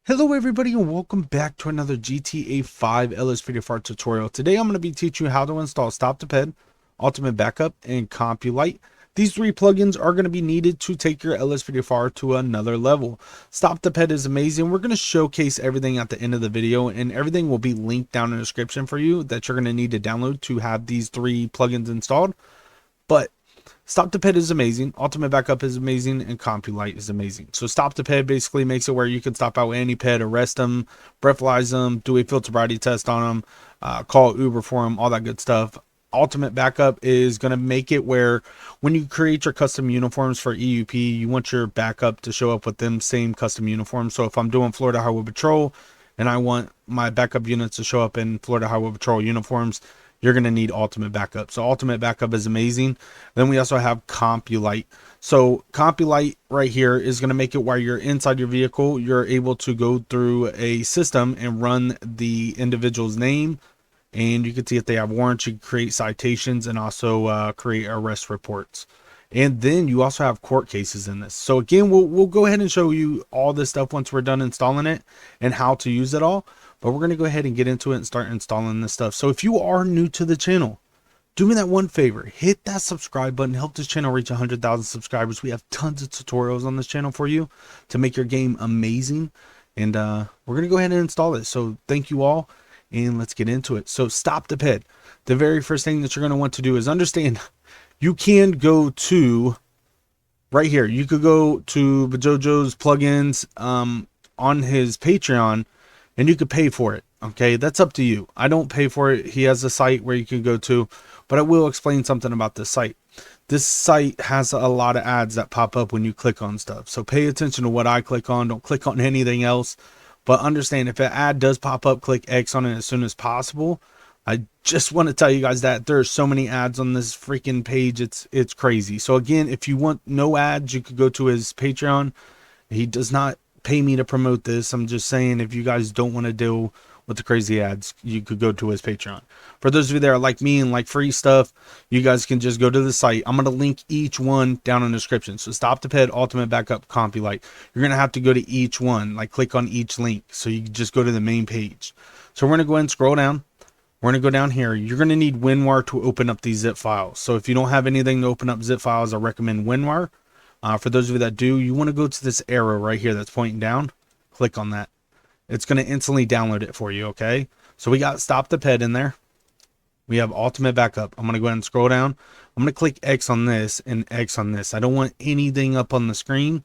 Hello everybody and welcome back to another GTA 5 LSPDFR tutorial. Today I'm going to be teaching you how to install Stop The Ped, Ultimate Backup, and Compulite. These three plugins are going to be needed to take your LSPDFR to another level. Stop The Ped is amazing. We're going to showcase everything at the end of the video, and everything will be linked down in the description for you that you're going to need to download to have these three plugins installed. But Stop The Ped is amazing, Ultimate Backup is amazing, and Compulite is amazing. So Stop The Ped basically makes it where you can stop out any ped, arrest them, breathalyze them, do a field sobriety test on them, call Uber for them, all that good stuff. Ultimate Backup is going to make it where when you create your custom uniforms for EUP, you want your backup to show up with them same custom uniforms. So if I'm doing Florida Highway Patrol and I want my backup units to show up in Florida Highway Patrol uniforms, you're going to need Ultimate Backup. So Ultimate Backup is amazing. Then we also have Compulite. So Compulite right here is going to make it while you're inside your vehicle, you're able to go through a system and run the individual's name, and you can see if they have warrants. You can create citations and also create arrest reports. And then you also have court cases in this. So again, we'll go ahead and show you all this stuff once we're done installing it and how to use it all. But we're going to go ahead and get into it and start installing this stuff. So if you are new to the channel, do me that one favor, hit that subscribe button, help this channel reach 100,000 subscribers. We have tons of tutorials on this channel for you to make your game amazing. And we're going to go ahead and install it. So thank you all, and let's get into it. So Stop The Ped. The very first thing that you're going to want to do is understand you can go to right here. You could go to Bejoijo's plugins on his Patreon, and you could pay for it. Okay, that's up to you. I don't pay for it. He has a site where you can go to, but I will explain something about this site. This site has a lot of ads that pop up when you click on stuff. So pay attention to what I click on. Don't click on anything else. But understand, if an ad does pop up, click X on it as soon as possible. I just want to tell you guys that there are so many ads on this freaking page. It's crazy. So again, if you want no ads, you could go to his Patreon. He does not pay me to promote this. I'm just saying, if you guys don't want to deal with the crazy ads, you could go to his Patreon. For those of you that are like me and like free stuff, you guys can just go to the site. I'm going to link each one down in the description. So Stop The Ped, Ultimate Backup, Compulite. You're going to have to go to each one, like click on each link. So you just go to the main page. So we're going to go ahead and scroll down. We're going to go down here. You're going to need WinRAR to open up these zip files. So if you don't have anything to open up zip files, I recommend WinRAR. For those of you that do, you want to go to this arrow right here that's pointing down. Click on that. It's going to instantly download it for you, okay? So we got Stop The Ped in there. We have Ultimate Backup. I'm going to go ahead and scroll down. I'm going to click X on this and X on this. I don't want anything up on the screen.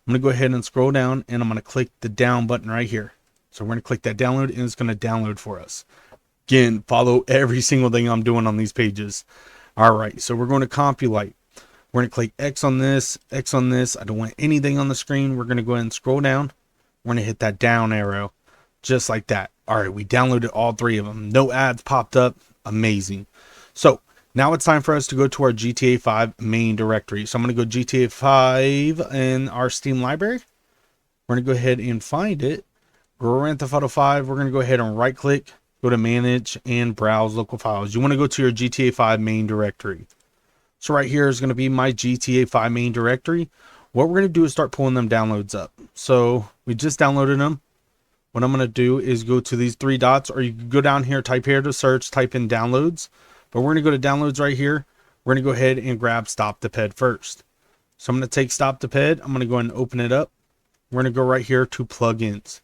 I'm going to go ahead and scroll down, and I'm going to click the down button right here. So we're going to click that download, and it's going to download for us. Again, follow every single thing I'm doing on these pages. All right, so we're going to Compulite. We're going to click X on this, X on this. I don't want anything on the screen. We're going to go ahead and scroll down. We're going to hit that down arrow just like that. All right, we downloaded all three of them. No ads popped up. Amazing. So now it's time for us to go to our GTA 5 main directory. So I'm going to go GTA 5 in our Steam library. We're going to go ahead and find it. Grand Theft Auto 5. We're going to go ahead and right click, go to manage and browse local files. You want to go to your GTA 5 main directory. So right here is going to be my GTA 5 main directory. What we're going to do is start pulling them downloads up. So we just downloaded them. What I'm going to do is go to these three dots, or you can go down here, type here to search, type in downloads. But we're going to go to downloads right here. We're going to go ahead and grab Stop The Ped first. So I'm going to take Stop The Ped. I'm going to go ahead and open it up. We're going to go right here to plugins.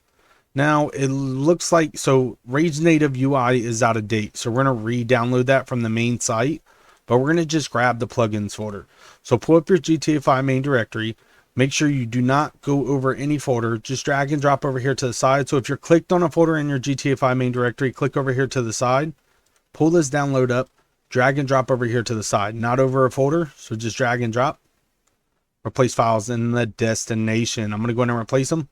Now it looks like, so Rage Native UI is out of date. So we're going to re-download that from the main site. But we're going to just grab the plugins folder. So pull up your GTA 5 main directory. Make sure you do not go over any folder. Just drag and drop over here to the side. So if you're clicked on a folder in your GTA 5 main directory, click over here to the side. Pull this download up. Drag and drop over here to the side. Not over a folder. So just drag and drop. Replace files in the destination. I'm going to go in and replace them.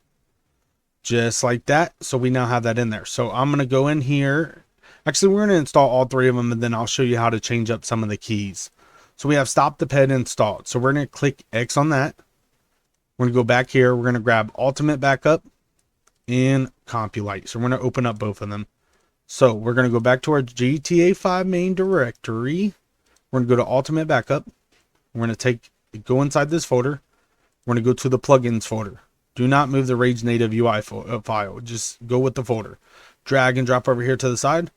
Just like that. So we now have that in there. So I'm going to go in here. Actually, we're going to install all three of them, and then I'll show you how to change up some of the keys. So we have Stop The Ped installed. So we're going to click X on that. We're going to go back here. We're going to grab Ultimate Backup and Compulite. So we're going to open up both of them. So we're going to go back to our GTA 5 main directory. We're going to go to Ultimate Backup. We're going to go inside this folder. We're going to go to the plugins folder. Do not move the Rage Native UI file. Just go with the folder. Drag and drop over here to the side.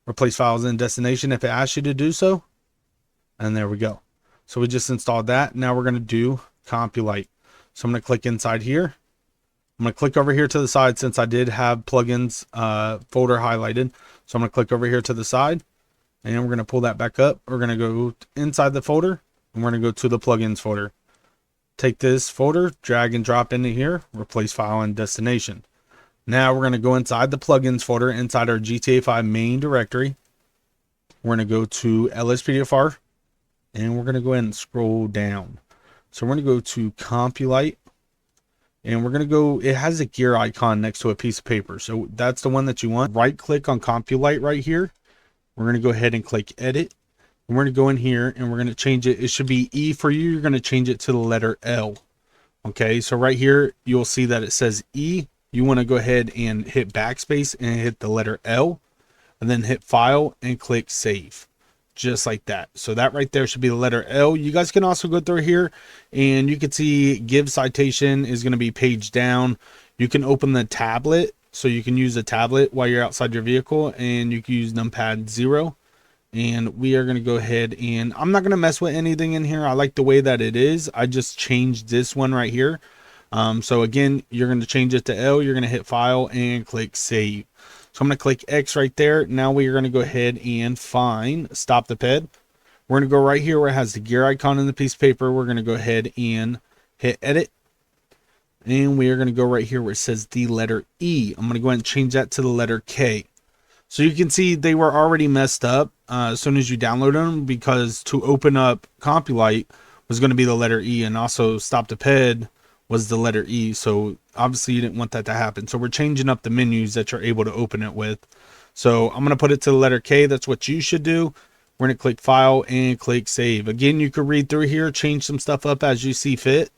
Replace files in destination if it asks you to do so. And there we go. So we just installed that. Now we're going to do Compulite. So I'm going to click inside here. I'm going to click over here to the side since I did have plugins folder highlighted. So I'm going to click over here to the side. And we're going to pull that back up. We're going to go inside the folder. And we're going to go to the plugins folder. Take this folder, drag and drop into here. Replace file in destination. Now we're going to go inside the plugins folder, inside our GTA 5 main directory. We're going to go to LSPDFR, and we're going to go ahead and scroll down. So we're going to go to Compulite, and we're going to go, it has a gear icon next to a piece of paper. So that's the one that you want. Right click on Compulite right here. We're going to go ahead and click edit. And we're going to go in here and we're going to change it. It should be E for you. You're going to change it to the letter L. Okay, so right here, you'll see that it says E. You want to go ahead and hit backspace and hit the letter L, and then hit file and click save, just like that. So that right there should be the letter L. You guys can also go through here and you can see give citation is going to be page down. You can open the tablet, so you can use a tablet while you're outside your vehicle, and you can use numpad 0. And we are going to go ahead and I'm not going to mess with anything in here. I like the way that it is. I just changed this one right here. So again, you're going to change it to L. You're going to hit file and click save. So I'm going to click X right there. Now we are going to go ahead and find Stop the Ped. We're going to go right here where it has the gear icon in the piece of paper. We're going to go ahead and hit edit. And we are going to go right here where it says the letter E. I'm going to go ahead and change that to the letter K. So you can see they were already messed up as soon as you download them, because to open up Compulite was going to be the letter E, and also Stop the Ped was the letter E. So obviously you didn't want that to happen. So we're changing up the menus that you're able to open it with. So I'm going to put it to the letter K. That's what you should do. We're going to click file and click save. Again, you can read through here, change some stuff up as you see fit.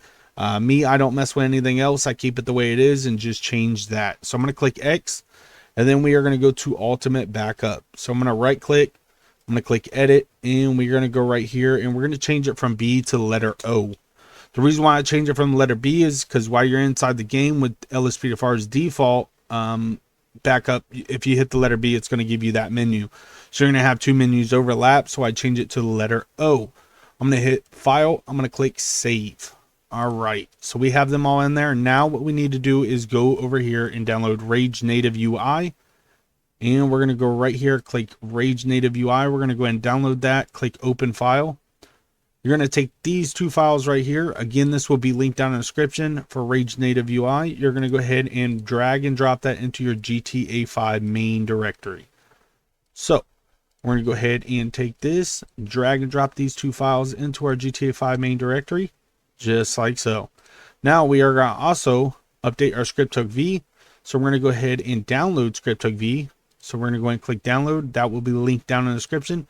Me, I don't mess with anything else. I keep it the way it is and just change that. So I'm going to click X, and then we are going to go to ultimate backup. So I'm going to right click. I'm going to click edit, and we're going to go right here and we're going to change it from B to the letter O. The reason why I change it from the letter B is because while you're inside the game with LSPDFR's default backup, if you hit the letter B, it's going to give you that menu. So you're going to have two menus overlap. So I change it to the letter O. I'm going to hit file. I'm going to click save. All right. So we have them all in there. Now what we need to do is go over here and download Rage Native UI. And we're going to go right here, click Rage Native UI. We're going to go ahead and download that. Click open file. You're going to take these two files right here. Again, this will be linked down in the description for Rage Native UI. You're going to go ahead and drag and drop that into your GTA 5 main directory. So we're going to go ahead and take this, drag and drop these two files into our GTA 5 main directory, just like so. Now we are going to also update our script.v. So we're going to go ahead and download script.v. So we're going to go ahead and click download. That will be linked down in the description.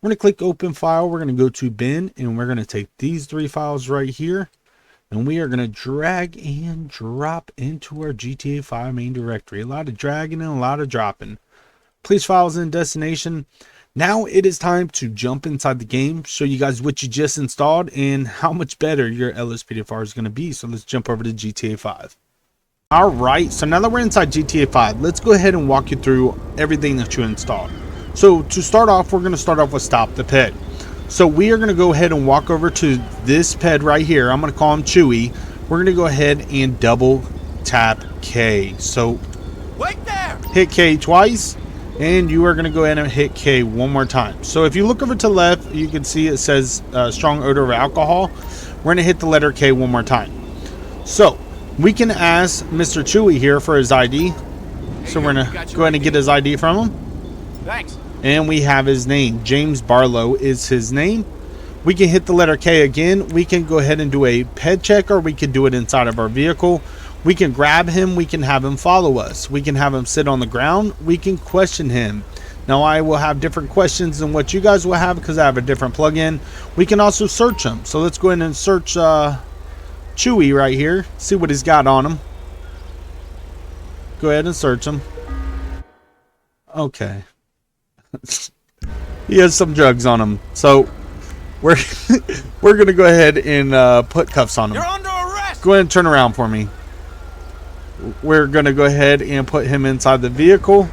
We're going to click open file. We're going to go to bin, and we're going to take these three files right here, and we are going to drag and drop into our GTA 5 main directory. A lot of dragging and a lot of dropping. Place files in destination. Now it is time to jump inside the game, show you guys what you just installed and how much better your LSPDFR is going to be. So let's jump over to GTA 5. All right, so now that we're inside GTA 5, let's go ahead and walk you through everything that you installed. So to start off, we're going to start off with Stop the Ped. So we are going to go ahead and walk over to this ped right here. I'm going to call him Chewy. We're going to go ahead and double tap K. So wait there. Hit K twice, and you are going to go ahead and hit K one more time. So if you look over to the left, you can see it says strong odor of alcohol. We're going to hit the letter K one more time. So we can ask Mr. Chewy here for his ID. So we're going to go ahead and get his ID from him. Thanks. And we have his name. James Barlow is his name. We can hit the letter K again. We can go ahead and do a ped check, or we can do it inside of our vehicle. We can grab him. We can have him follow us. We can have him sit on the ground. We can question him. Now I will have different questions than what you guys will have because I have a different plugin. We can also search him. So let's go ahead and search Chewy right here. See what he's got on him. Go ahead and search him. Okay. He has some drugs on him, so we're gonna go ahead and put cuffs on him. You're under arrest. Go ahead and turn around for me. we're going to go ahead and put him inside the vehicle.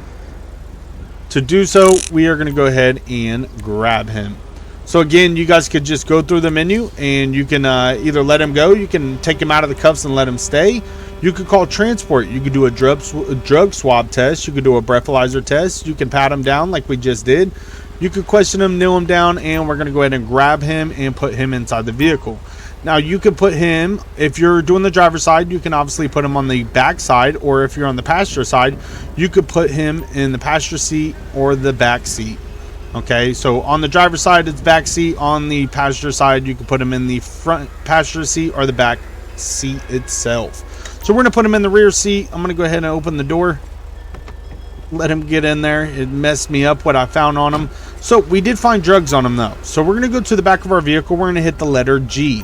To do so, we are going to go ahead and grab him. So again, you guys could just go through the menu and you can either let him go, you can take him out of the cuffs and let him stay. You could call transport. You could do a drug swab test. You could do a breathalyzer test. You can pat him down like we just did. You could question him, kneel him down, and we're going to go ahead and grab him and put him inside the vehicle. Now, you can put him, if you're doing the driver's side, you can obviously put him on the back side, or if you're on the passenger side, you could put him in the passenger seat or the back seat. Okay, so on the driver's side, it's back seat. On the passenger side, you can put him in the front passenger seat or the back seat itself. So we're going to put him in the rear seat. I'm going to go ahead and open the door. Let him get in there. It messed me up what I found on him. So we did find drugs on him though. So we're going to go to the back of our vehicle. We're going to hit the letter G.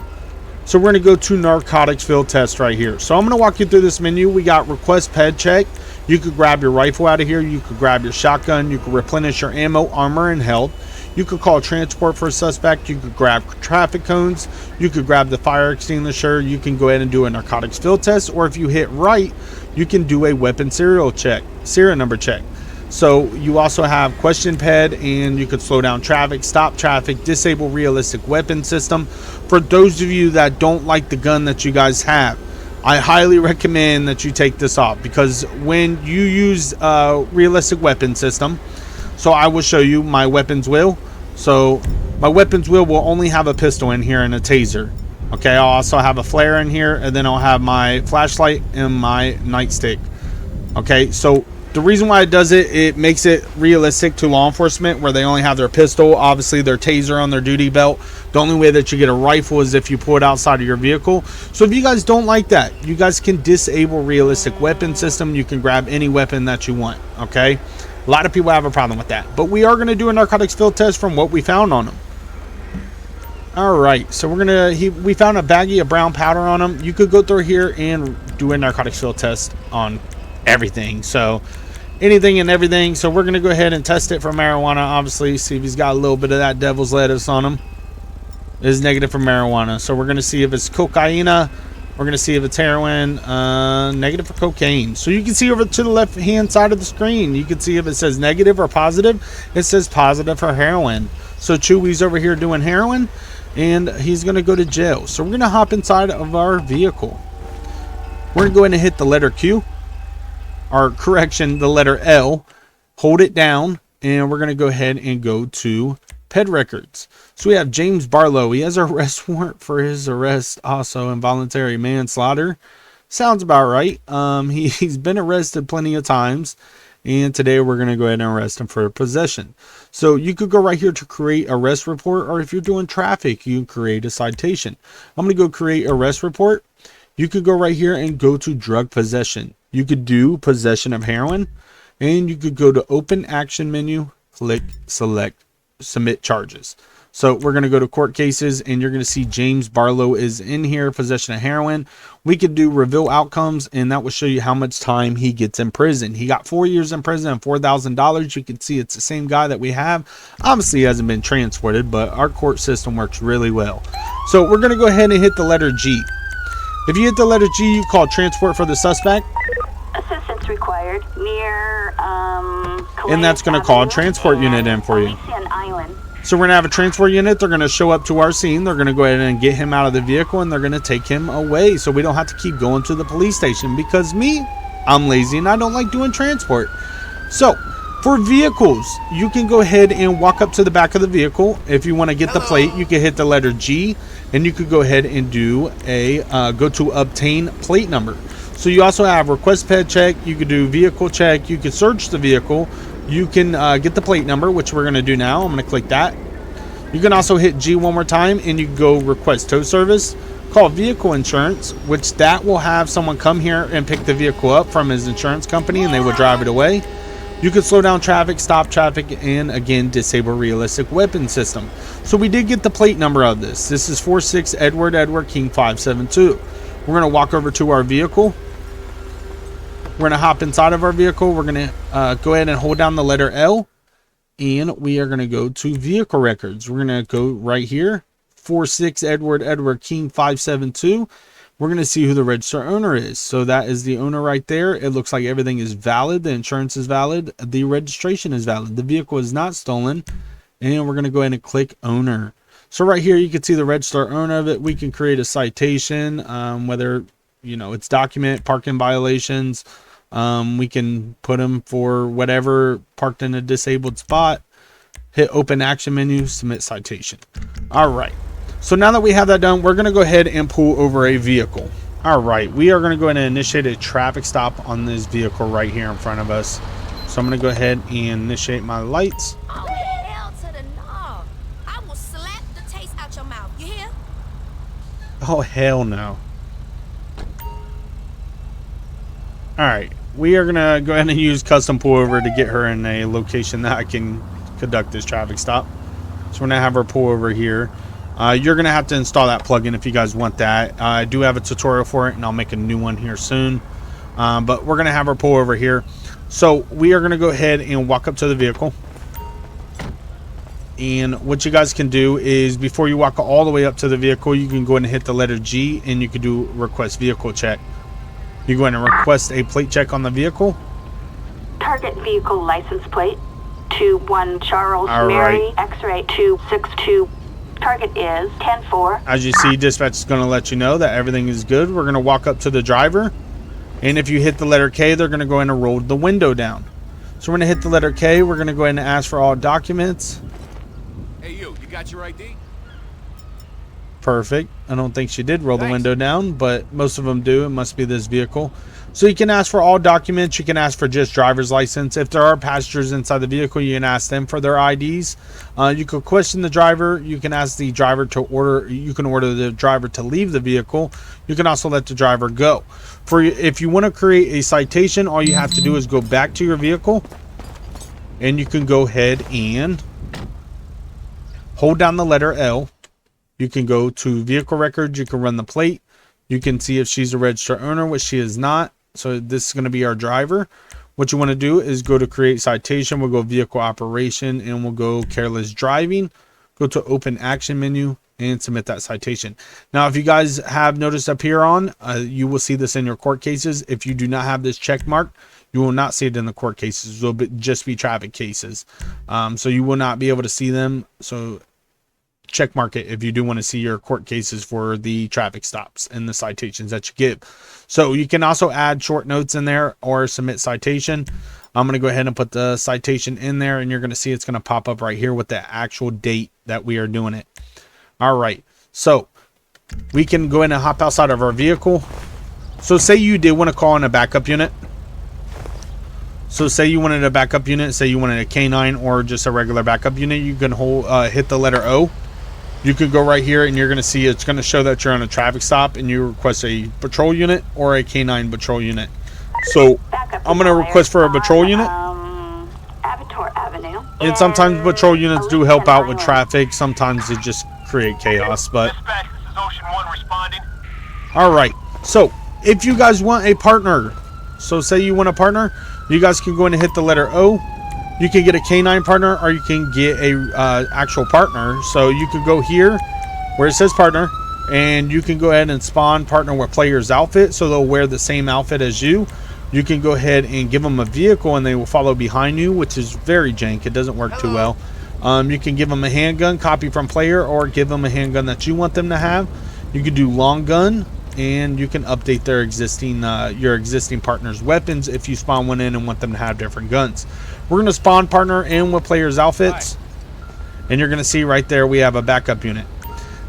So we're going to go to narcotics field test right here. So I'm going to walk you through this menu. We got request ped check. You could grab your rifle out of here. You could grab your shotgun. You could replenish your ammo, armor, and health. You could call transport for a suspect. You could grab traffic cones. You could grab the fire extinguisher. You can go ahead and do a narcotics field test. Or if you hit right, you can do a weapon serial number check. So you also have question ped, and you could slow down traffic, stop traffic, disable realistic weapon system. For those of you that don't like the gun that you guys have, I highly recommend that you take this off, because when you use realistic weapon system, so I will show you my weapons wheel. So my weapons wheel will only have a pistol in here and a taser. Okay, I'll also have a flare in here, and then I'll have my flashlight and my nightstick. Okay, so the reason why it does it, it makes it realistic to law enforcement, where they only have their pistol, obviously their taser on their duty belt. The only way that you get a rifle is if you pull it outside of your vehicle. So if you guys don't like that, you guys can disable realistic weapon system. You can grab any weapon that you want. Okay, a lot of people have a problem with that, but we are going to do a narcotics field test from what we found on him. All right, so we found a baggie of brown powder on him. You could go through here and do a narcotics field test on everything. So anything and everything. So we're going to go ahead and test it for marijuana, obviously, see if he's got a little bit of that devil's lettuce on him. It is negative for marijuana. So we're going to see if it's cocaina. We're going to see if it's heroin. Negative for cocaine. So you can see over to the left hand side of the screen, you can see if it says negative or positive. It says positive for heroin. So Chewy's over here doing heroin, and he's going to go to jail. So we're going to hop inside of our vehicle. We're going to go ahead and hit the letter Q. Or correction, the letter L. Hold it down, and we're going to go ahead and go to Ped records. So we have James Barlow. He has an arrest warrant for his arrest, also involuntary manslaughter. Sounds about right. He's been arrested plenty of times, and today we're going to go ahead and arrest him for possession. So you could go right here to create arrest report, or if you're doing traffic, you can create a citation. I'm going to go create arrest report. You could go right here and go to drug possession. You could do possession of heroin, and you could go to open action menu, click select submit charges. So we're going to go to court cases, and you're going to see James Barlow is in here, possession of heroin. We could do reveal outcomes, and that will show you how much time he gets in prison. He got 4 years in prison and $4,000. You can see it's the same guy that we have. Obviously, he hasn't been transported, but our court system works really well. So we're going to go ahead and hit the letter G. If you hit the letter G, you call transport for the suspect. Assistance required near and that's going to call a transport unit in for you. So we're going to have a transport unit. They're going to show up to our scene. They're going to go ahead and get him out of the vehicle, and they're going to take him away, so we don't have to keep going to the police station, because I'm lazy and I don't like doing transport. So for vehicles, you can go ahead and walk up to the back of the vehicle. If you want to get the plate, you can hit the letter G, and you could go ahead and do a go to obtain plate number. So you also have request ped check. You could do vehicle check. You could search the vehicle. You can get the plate number, which we're going to do now. I'm going to click that. You can also hit G one more time, and you can go request tow service. Call vehicle insurance, which that will have someone come here and pick the vehicle up from his insurance company, and they will drive it away. You can slow down traffic, stop traffic, and again, disable realistic weapon system. So we did get the plate number of this. This is 46 Edward King 572. We're going to walk over to our vehicle. We're going to hop inside of our vehicle. We're going to go ahead and hold down the letter L, and we are going to go to vehicle records. We're going to go right here, 46 Edward King 572. we're going to see who the register owner is. So that is the owner right there. It looks like everything is valid. The insurance is valid. The registration is valid. The vehicle is not stolen. And we're going to go ahead and click owner. So right here, you can see the register owner of it. We can create a citation, whether, you know, it's document, parking violations. We can put them for whatever, parked in a disabled spot. Hit open action menu, submit citation. All right. So now that we have that done, we're going to go ahead and pull over a vehicle. All right. We are going to go ahead and initiate a traffic stop on this vehicle right here in front of us. So I'm going to go ahead and initiate my lights. Oh, hell to the no. I will slap the taste out your mouth. You hear? Oh, hell no. All right. We are going to go ahead and use custom pull over to get her in a location that I can conduct this traffic stop. So we're going to have her pull over here. You're going to have to install that plugin if you guys want that. I do have a tutorial for it, and I'll make a new one here soon. But we're going to have her pull over here. So we are going to go ahead and walk up to the vehicle. And what you guys can do is, before you walk all the way up to the vehicle, you can go ahead and hit the letter G, and you can do request vehicle check. You go ahead and request a plate check on the vehicle. Target vehicle license plate 21 Charles All Mary right. X-ray 262. Target is 10-4. As you see, dispatch is going to let you know that everything is good. We're going to walk up to the driver. And if you hit the letter K, they're going to go in and roll the window down. So we're going to hit the letter K. We're going to go ahead and ask for all documents. Hey, you got your ID? Perfect. I don't think she did roll the Thanks. window down, but most of them do. It must be this vehicle. So you can ask for all documents. You can ask for just driver's license. If there are passengers inside the vehicle, you can ask them for their IDs. You could question the driver. You can ask the driver to order. You can order the driver to leave the vehicle. You can also let the driver go. If you want to create a citation, all you have to do is go back to your vehicle, and you can go ahead and hold down the letter L. You can go to vehicle records. You can run the plate. You can see if she's a registered owner, which she is not. So this is going to be our driver. What you want to do is go to create citation. We'll go vehicle operation, and we'll go careless driving. Go to open action menu and submit that citation. Now, if you guys have noticed up here on, you will see this in your court cases. If you do not have this check mark, you will not see it in the court cases. It will just be traffic cases. So you will not be able to see them. So check mark it if you do want to see your court cases for the traffic stops and the citations that you give. So you can also add short notes in there or submit citation. I'm going to go ahead and put the citation in there, and you're going to see it's going to pop up right here with the actual date that we are doing it. All right. So we can go in and hop outside of our vehicle. So say you did want to call in a backup unit. So say you wanted a backup unit, say you wanted a K9 or just a regular backup unit, you can hit the letter O. You could go right here, and you're going to see it's going to show that you're on a traffic stop and you request a patrol unit or a K9 patrol unit. So I'm going to request for a patrol unit. Abattoir Avenue. And sometimes patrol units do help out with traffic. Sometimes they just create chaos. But Dispatch, this is Ocean 1 responding. all right. So if you guys want a partner, so say you want a partner, you guys can go in and hit the letter O. You can get a K9 partner, or you can get a actual partner. So you could go here where it says partner, and you can go ahead and spawn partner with player's outfit, so they'll wear the same outfit as you. You can go ahead and give them a vehicle, and they will follow behind you, which is very jank. It doesn't work too well. You can give them a handgun, copy from player, or give them a handgun that you want them to have. You can do long gun, and you can update their existing your existing partner's weapons if you spawn one in and want them to have different guns. We're going to spawn partner in with players' outfits, and you're going to see right there we have a backup unit.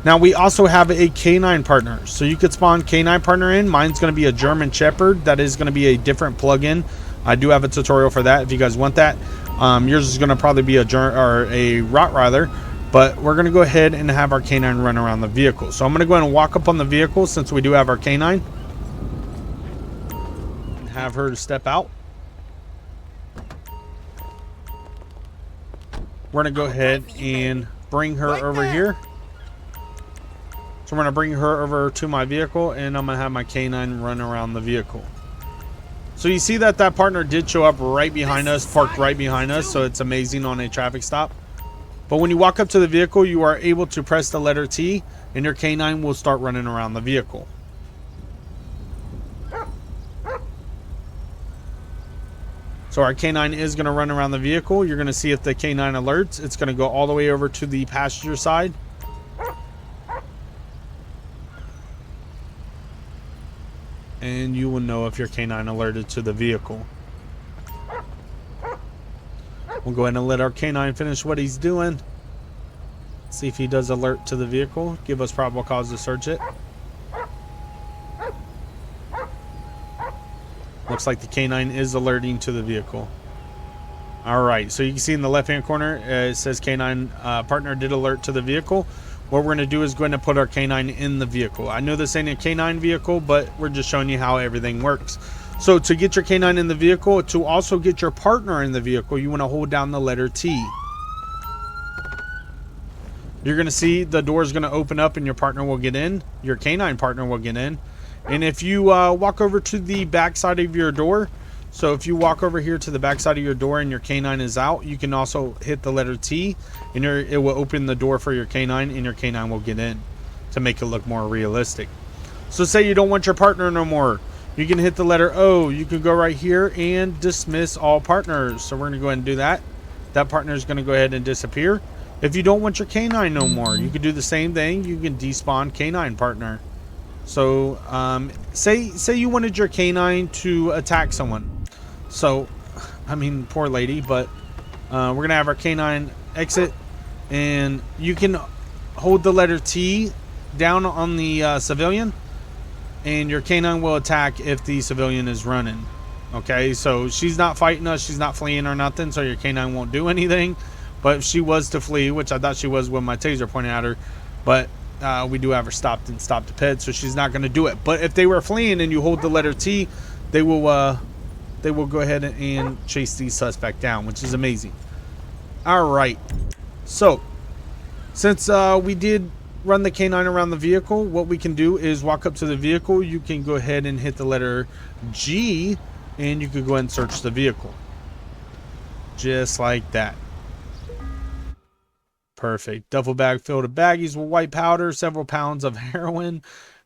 Now we also have a K9 partner, so you could spawn K9 partner in. Mine's going to be a German Shepherd. That is going to be a different plugin. I do have a tutorial for that if you guys want that. Yours is going to probably be a Rottweiler, but we're going to go ahead and have our K9 run around the vehicle. So I'm going to go ahead and walk up on the vehicle since we do have our K9 and have her step out. We're going to go ahead and bring her over here. So we're going to bring her over to my vehicle, and I'm going to have my K9 run around the vehicle. So you see that partner did show up right behind us, parked right behind us, so it's amazing on a traffic stop. But when you walk up to the vehicle, you are able to press the letter T, and your K9 will start running around the vehicle. So our canine is going to run around the vehicle. You're going to see if the canine alerts. It's going to go all the way over to the passenger side. And you will know if your canine alerted to the vehicle. We'll go ahead and let our canine finish what he's doing. See if he does alert to the vehicle. Give us probable cause to search it. Looks like the canine is alerting to the vehicle. Alright, so you can see in the left hand corner it says canine partner did alert to the vehicle. What we're going to do is go ahead and put our canine in the vehicle. I know this ain't a canine vehicle, but we're just showing you how everything works. So to get your canine in the vehicle, to also get your partner in the vehicle, you want to hold down the letter T. You're going to see the door is going to open up and your partner will get in. Your canine partner will get in. And if you walk over to the back side of your door, so if you walk over here to the back side of your door and your canine is out, you can also hit the letter T and it will open the door for your canine and your canine will get in to make it look more realistic. So say you don't want your partner no more. You can hit the letter O. You can go right here and dismiss all partners. So we're going to go ahead and do that. That partner is going to go ahead and disappear. If you don't want your canine no more, you can do the same thing. You can despawn canine partner. So say you wanted your canine to attack someone. So, I mean, poor lady, but we're going to have our canine exit. And you can hold the letter T down on the civilian. And your canine will attack if the civilian is running. Okay, so she's not fighting us. She's not fleeing or nothing. So your canine won't do anything. But if she was to flee, which I thought she was when my taser pointed at her. But we do have her stopped and Stop the Ped, so she's not going to do it. But if they were fleeing and you hold the letter T, they will go ahead and chase the suspect down, which is amazing. All right. So since we did run the canine around the vehicle, what we can do is walk up to the vehicle. You can go ahead and hit the letter G, and you could go ahead and search the vehicle. Just like that. Perfect. Duffel bag filled with baggies with white powder, several pounds of heroin,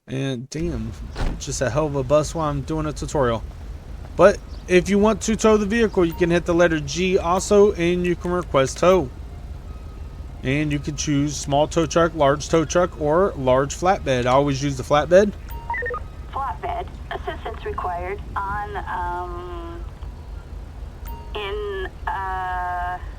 and damn, just a hell of a bust while I'm doing a tutorial. But if you want to tow the vehicle, you can hit the letter G also, and you can request tow. And you can choose small tow truck, large tow truck, or large flatbed. I always use the flatbed. Flatbed. Assistance required on, in,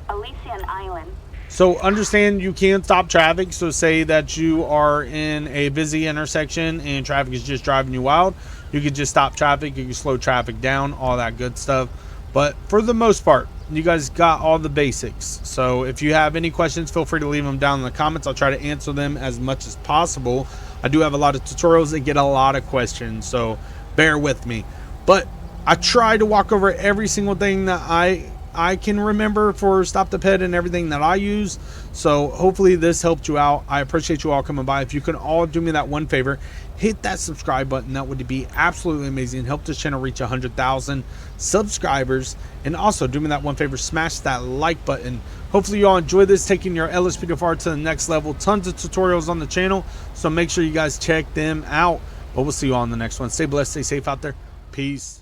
Elysian Island. So understand you can stop traffic. So say that you are in a busy intersection and traffic is just driving you wild. You could just stop traffic. You can slow traffic down, all that good stuff. But for the most part, you guys got all the basics. So if you have any questions, feel free to leave them down in the comments. I'll try to answer them as much as possible. I do have a lot of tutorials that get a lot of questions, so bear with me. But I try to walk over every single thing that I can remember for Stop the Ped and everything that I use. So hopefully this helped you out. I appreciate you all coming by. If you can all do me that one favor, hit that subscribe button. That would be absolutely amazing. Help this channel reach 100,000 subscribers. And also do me that one favor, smash that like button. Hopefully you all enjoy this, taking your LSPDFR to the next level. Tons of tutorials on the channel, so make sure you guys check them out. But we'll see you all in the next one. Stay blessed, stay safe out there. Peace.